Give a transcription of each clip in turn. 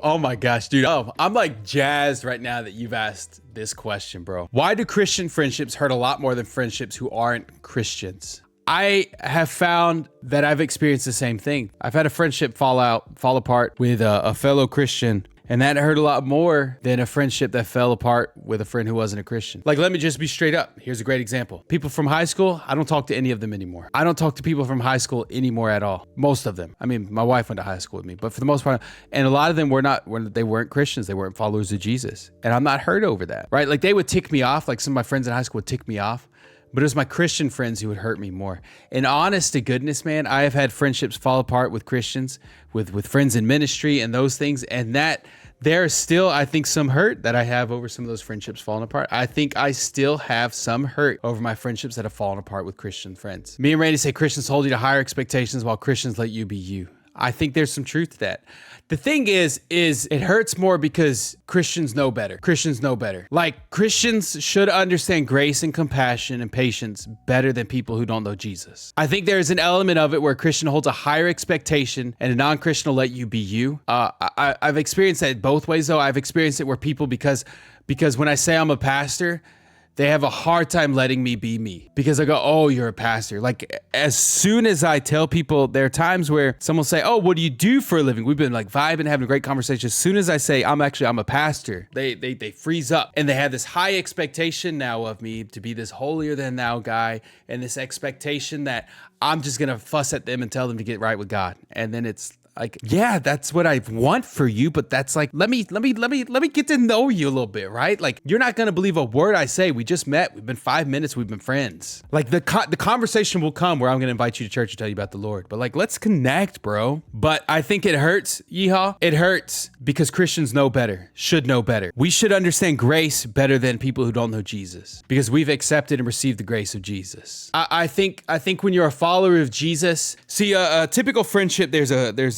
Oh my gosh, dude. Oh, I'm like jazzed right now that you've asked this question, bro. Why do Christian friendships hurt a lot more than friendships who aren't Christians? I have found that I've experienced the same thing. I've had a friendship fall apart with a fellow Christian, and that hurt a lot more than a friendship that fell apart with a friend who wasn't a Christian. Like, let me just be straight up. Here's a great example. People from high school, I don't talk to any of them anymore. I don't talk to people from high school anymore at all. Most of them. I mean, my wife went to high school with me, but for the most part, and a lot of them they weren't Christians. They weren't followers of Jesus. And I'm not hurt over that, right? Like, they would tick me off. Like, some of my friends in high school would tick me off. But it was my Christian friends who would hurt me more. And honest to goodness, man, I have had friendships fall apart with Christians, with friends in ministry and those things. And that there's still, I think, some hurt that I have over some of those friendships falling apart. I think I still have some hurt over my friendships that have fallen apart with Christian friends. Me and Randy say Christians hold you to higher expectations while Christians let you be you. I think there's some truth to that. The thing is it hurts more because Christians know better. Christians know better. Like, Christians should understand grace and compassion and patience better than people who don't know Jesus. I think there's an element of it where a Christian holds a higher expectation and a non-Christian will let you be you. I've experienced that both ways, though. I've experienced it where people, because when I say I'm a pastor, they have a hard time letting me be me because I go, oh, you're a pastor. Like, as soon as I tell people, there are times where someone will say, oh, what do you do for a living? We've been like vibing, having a great conversation. As soon as I say, I'm a pastor, they freeze up and they have this high expectation now of me to be this holier than thou guy. And this expectation that I'm just going to fuss at them and tell them to get right with God. And then it's like, yeah, that's what I want for you, but that's like, let me get to know you a little bit, right? Like, you're not gonna believe a word I say. We just met. We've been 5 minutes. We've been friends. Like, the conversation will come where I'm gonna invite you to church and tell you about the Lord. But like, let's connect, bro. But I think it hurts, yeehaw. It hurts because Christians know better, should know better. We should understand grace better than people who don't know Jesus because we've accepted and received the grace of Jesus. I think when you're a follower of Jesus, see, a typical friendship,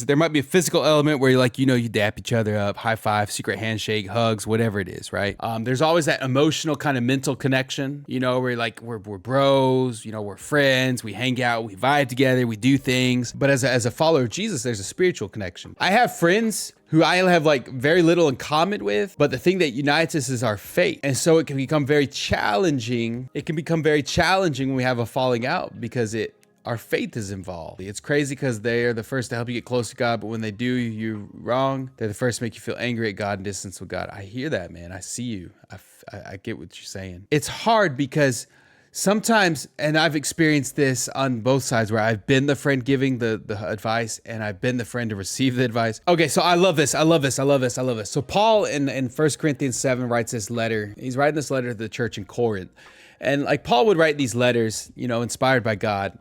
there might be a physical element where you dap each other up, high five, secret handshake, hugs, whatever it is, right? There's always that emotional kind of mental connection, where we're bros, we're friends, we hang out, we vibe together, we do things. But as a follower of Jesus, there's a spiritual connection. I have friends who I have like very little in common with, but the thing that unites us is our faith. And so it can become very challenging. It can become very challenging when we have a falling out because our faith is involved. It's crazy because they are the first to help you get close to God, but when they do you're wrong, they're the first to make you feel angry at God and distance with God. I hear that, man. I see you. I get what you're saying. It's hard because sometimes, and I've experienced this on both sides, where I've been the friend giving the advice and I've been the friend to receive the advice. Okay, so I love this. So Paul in 1 Corinthians 7 writes this letter. He's writing this letter to the church in Corinth. And like, Paul would write these letters, inspired by God.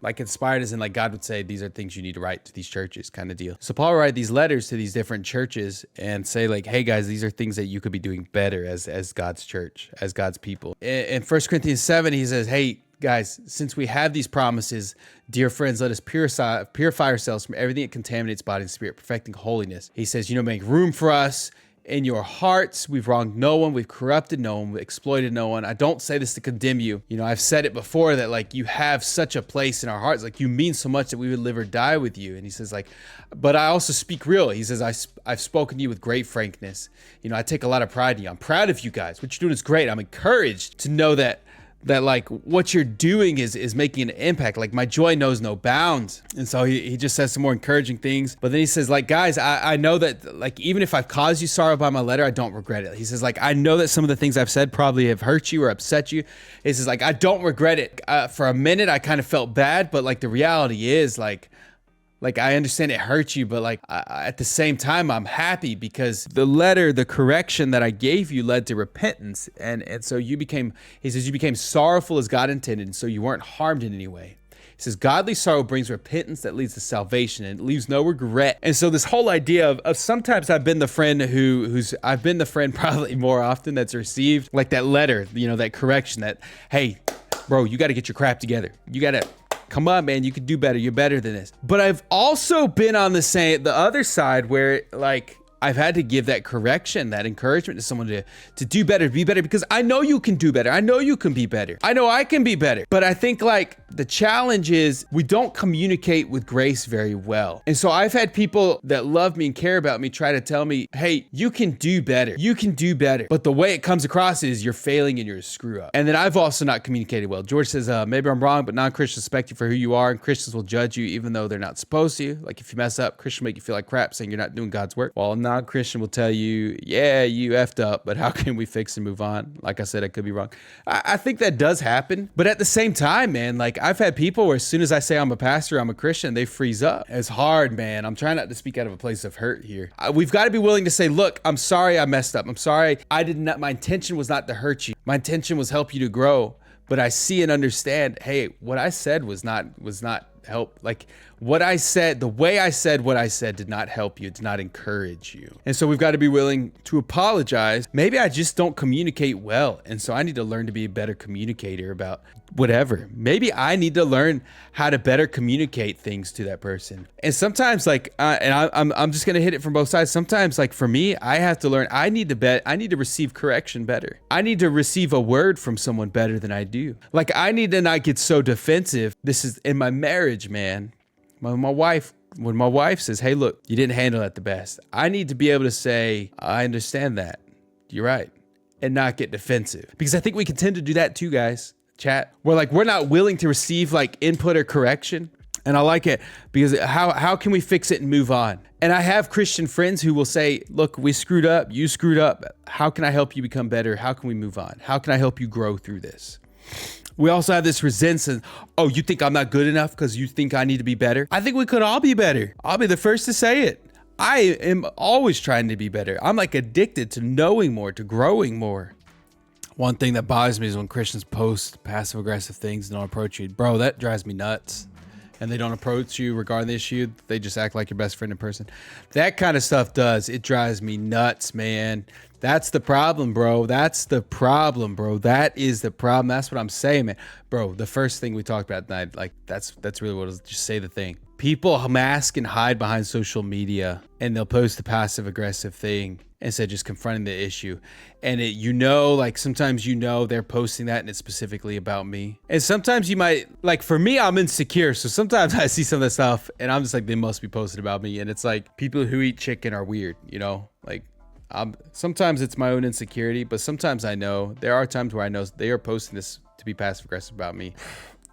Like, inspired as in, like, God would say, these are things you need to write to these churches, kind of deal. So Paul would write these letters to these different churches and say, like, hey guys, these are things that you could be doing better as God's church, as God's people. In 1 Corinthians 7, he says, hey guys, since we have these promises, dear friends, let us purify ourselves from everything that contaminates body and spirit, perfecting holiness. He says, make room for us in your hearts. We've wronged no one. We've corrupted no one. We've exploited no one. I don't say this to condemn you. I've said it before that, like, you have such a place in our hearts. Like, you mean so much that we would live or die with you. And he says, like, but I also speak real. He says, I've spoken to you with great frankness. I take a lot of pride in you. I'm proud of you guys. What you're doing is great. I'm encouraged to know that like what you're doing is making an impact. Like, my joy knows no bounds. And so he just says some more encouraging things. But then he says, like, guys, I know that, like, even if I've caused you sorrow by my letter, I don't regret it. He says, like, I know that some of the things I've said probably have hurt you or upset you. He says, like, I don't regret it. For a minute, I kind of felt bad, but like, the reality is, like, I understand it hurts you, but like, at the same time, I'm happy because the correction that I gave you led to repentance. And so he says, you became sorrowful as God intended, and so you weren't harmed in any way. He says, godly sorrow brings repentance that leads to salvation, and it leaves no regret. And so this whole idea of sometimes I've been the friend I've been the friend probably more often that's received like that letter, that correction, that, hey, bro, you got to get your crap together. You got to, come on, man, you could do better. You're better than this. But I've also been on the other side where, like, I've had to give that correction, that encouragement to someone to do better, to be better, because I know you can do better. I know you can be better. I know I can be better. But I think like the challenge is we don't communicate with grace very well. And so I've had people that love me and care about me try to tell me, hey, you can do better. You can do better. But the way it comes across is you're failing and you're a screw up. And then I've also not communicated well. George says, maybe I'm wrong, but non-Christians respect you for who you are, and Christians will judge you even though they're not supposed to. Like if you mess up, Christian will make you feel like crap saying you're not doing God's work, while a non-Christian will tell you, yeah, you effed up, but how can we fix and move on? Like I said, I could be wrong. I think that does happen. But at the same time, man, like I've had people where as soon as I say I'm a pastor, I'm a Christian, they freeze up. It's hard, man. I'm trying not to speak out of a place of hurt here. We've got to be willing to say, look, I'm sorry I messed up. I'm sorry. My intention was not to hurt you. My intention was help you to grow. But I see and understand, hey, what I said was not help. Like what I said, the way I said what I said did not help you. It did not encourage you. And so we've got to be willing to apologize. Maybe I just don't communicate well. And so I need to learn to be a better communicator about whatever. Maybe I need to learn how to better communicate things to that person. And sometimes like, I'm just going to hit it from both sides. Sometimes like for me, I have to learn, I need to receive correction better. I need to receive a word from someone better than I do. Like I need to not get so defensive. This is in my marriage, man. When my wife says, hey, look, you didn't handle that the best, I need to be able to say, I understand that. You're right. And not get defensive. Because I think we can tend to do that too, guys. Chat. We're not willing to receive like input or correction. And I like it because how can we fix it and move on? And I have Christian friends who will say, look, we screwed up. You screwed up. How can I help you become better? How can we move on? How can I help you grow through this? We also have this resentment. Oh, you think I'm not good enough because you think I need to be better? I think we could all be better. I'll be the first to say it. I am always trying to be better. I'm like addicted to knowing more, to growing more. One thing that bothers me is when Christians post passive aggressive things and don't approach you. Bro, that drives me nuts. And they don't approach you regarding the issue. They just act like your best friend in person. That kind of stuff it drives me nuts, man. That's the problem, bro. That's the problem, bro. That is the problem. That's what I'm saying, man. Bro, the first thing we talked about tonight, like that's really what it was. Just say the thing. People mask and hide behind social media and they'll post the passive aggressive thing instead of just confronting the issue. And like sometimes they're posting that and it's specifically about me. And sometimes you might, like for me, I'm insecure. So sometimes I see some of that stuff and I'm just like, they must be posted about me. And it's like people who eat chicken are weird, like sometimes it's my own insecurity, but sometimes I know there are times where I know they are posting this to be passive aggressive about me.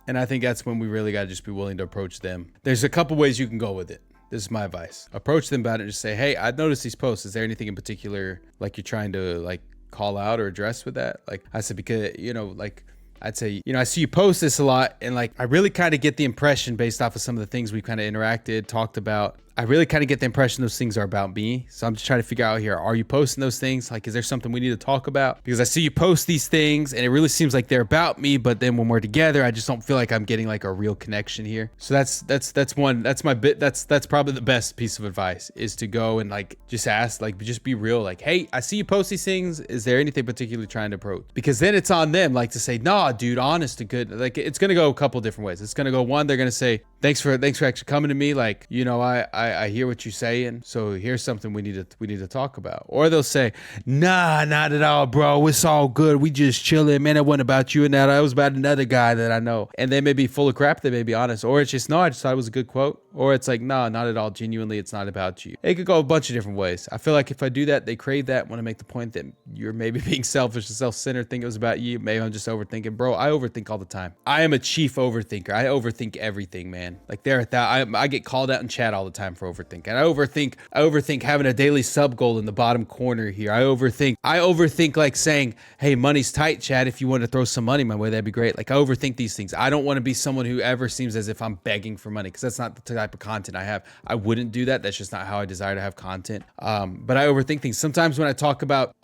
And I think that's when we really got to just be willing to approach them. There's a couple ways you can go with it. This is my advice. Approach them about it and just say, hey, I've noticed these posts. Is there anything in particular like you're trying to like call out or address with that? Like I said, because, like I'd say, I see you post this a lot and like, I really kind of get the impression based off of some of the things we kind of interacted, talked about. I really kind of get the impression those things are about me. So I'm just trying to figure out here, are you posting those things? Like, is there something we need to talk about? Because I see you post these things and it really seems like they're about me, but then when we're together, I just don't feel like I'm getting like a real connection here. So that's my bit. That's probably the best piece of advice is to go and like, just ask, like, just be real. Like, hey, I see you post these things. Is there anything particularly trying to approach? Because then it's on them, like to say, nah, dude, honest to good. Like it's going to go a couple different ways. It's going to go one, they're going to say, thanks for actually coming to me. Like, I hear what you're saying. So here's something we need to talk about. Or they'll say, nah, not at all, bro. It's all good. We just chilling, man. It wasn't about you and that. I was about another guy that I know. And they may be full of crap. They may be honest. Or it's just, no, I just thought it was a good quote. Or it's like, no, not at all. Genuinely, it's not about you. It could go a bunch of different ways. I feel like if I do that, they crave that, want to make the point that you're maybe being selfish and self-centered, think it was about you. Maybe I'm just overthinking. Bro, I overthink all the time. I am a chief overthinker. I overthink everything, man. Like I get called out in chat all the time for overthinking. I overthink having a daily sub goal in the bottom corner here. I overthink like saying, hey, money's tight, Chad. If you want to throw some money my way, that'd be great. Like I overthink these things. I don't want to be someone who ever seems as if I'm begging for money because that's not the type of content I have. I wouldn't do that. That's just not how I desire to have content. But I overthink things. Sometimes when I talk about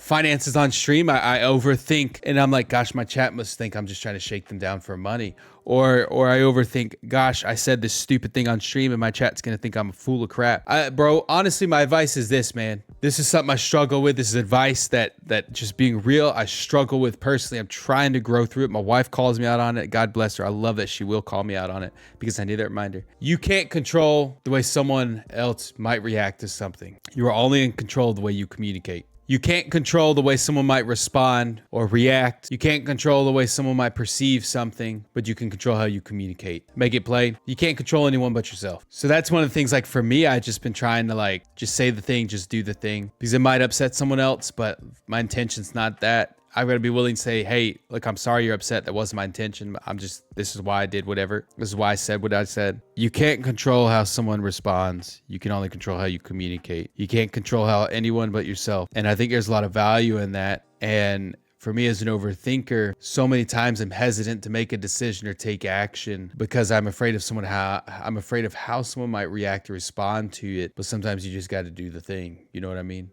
finances on stream, I overthink and I'm like, gosh, my chat must think I'm just trying to shake them down for money. or I overthink, gosh, I said this stupid thing on stream and my chat's gonna think I'm a fool of crap. Bro, honestly, my advice is this, man. This is something I struggle with. This is advice that just being real, I struggle with personally. I'm trying to grow through it. My wife calls me out on it. God bless her. I love that she will call me out on it because I need that reminder. You can't control the way someone else might react to something. You are only in control of the way you communicate. You can't control the way someone might respond or react. You can't control the way someone might perceive something, but you can control how you communicate. Make it plain. You can't control anyone but yourself. So that's one of the things, like for me, I just been trying to like, just say the thing, just do the thing, because it might upset someone else, but my intention's not that. I've got to be willing to say, hey, look, I'm sorry you're upset. That wasn't my intention. This is why I did whatever. This is why I said what I said. You can't control how someone responds. You can only control how you communicate. You can't control how anyone but yourself. And I think there's a lot of value in that. And for me as an overthinker, so many times I'm hesitant to make a decision or take action because I'm afraid of how someone might react or respond to it. But sometimes you just got to do the thing. You know what I mean?